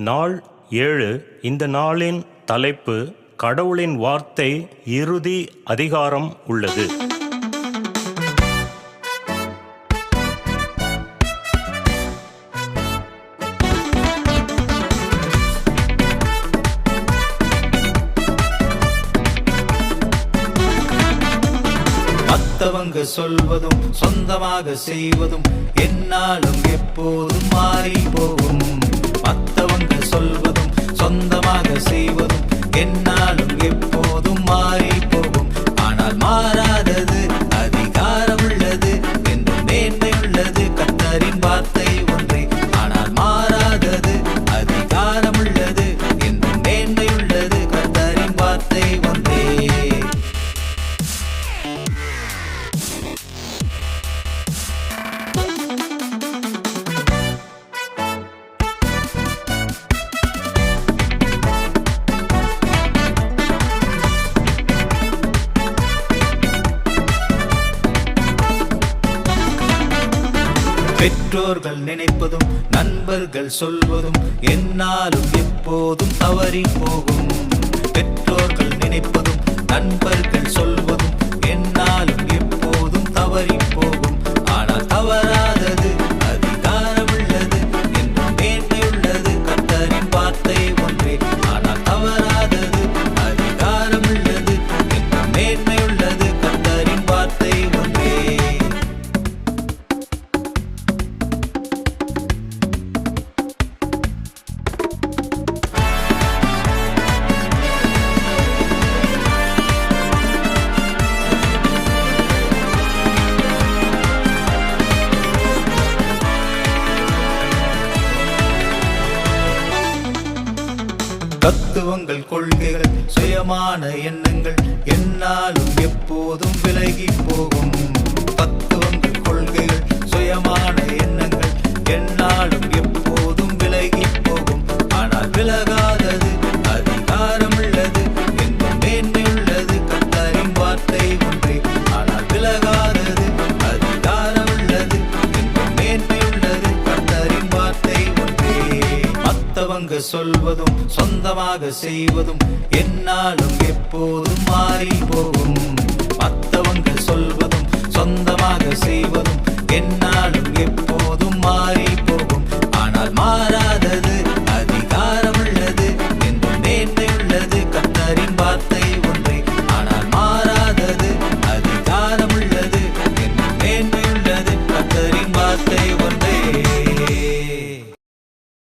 நாள் 7. இந்த நாளின் தலைப்பு கடவுளின் வார்த்தை இறுதி அதிகாரம் உள்ளது. மத்தவங்க சொல்வதும் சொந்தமாக செய்வதும் என்னாலும் எப்போதும் மாறி போகும். மத்தவங்க சொல்வதும் சொந்தமாக செய்வதும் என்னாலும் எப்போதும் மாறி போகும். ஆனால் மாறாதது அதிகாரம் உள்ளது என்றும் மேன்மை உள்ளது கர்த்தரின் வார்த்தை ஒன்றே. ஆனால் மாறாதது அதிகாரம் உள்ளது என்றும் மேன்மை உள்ளது கர்த்தரின் வார்த்தை ஒன்றே. பெற்றோர்கள் நினைப்பதும் நண்பர்கள் சொல்வதும் என்னாலும் எப்போதும் தவறி போகும். பெற்றோர்கள் நினைப்பதும் நண்பர்கள் சொல்வதும் என்னாலும் எப்போதும் தவறி போகும். ஆனால் தவறாதது அதிகாரம் உள்ளது என்றும் மேன்மை உள்ளது கர்த்தரின் வார்த்தை ஒன்றே. ஆனால் தவறாதது அதிகாரம் உள்ளது என்றும் மேன்மை உள்ளது கர்த்தரின் வார்த்தை ஒன்றே. தத்துவங்கள் கொள்கைகள் சுயமான எண்ணங்கள் என்னாலும் எப்போதும் விலகி போகும். தத்துவங்கள் கொள்கைகள் சுயமான எண்ணங்கள் என்னாலும் எப்போதும் விலகி போகும். ஆனால் விலகாதது அதிகாரம் உள்ளது என்றும் மேன்மை உள்ளது கர்த்தரின் வார்த்தை ஒன்றே. ஆனால் விலகாதது அதிகாரம் உள்ளது என்றும் மேன்மை உள்ளது கர்த்தரின் வார்த்தை ஒன்றே. மத்தவங்க சொல்வதும் சொந்தமாக செய்வதும் என்னாலும் எப்போதும் மாறி போகும். மத்தவங்க சொல்வதும் சொந்தமாக செய்வதும் என்னாலும் எப்போதும் மாறி போகும். ஆனால் மாறாதது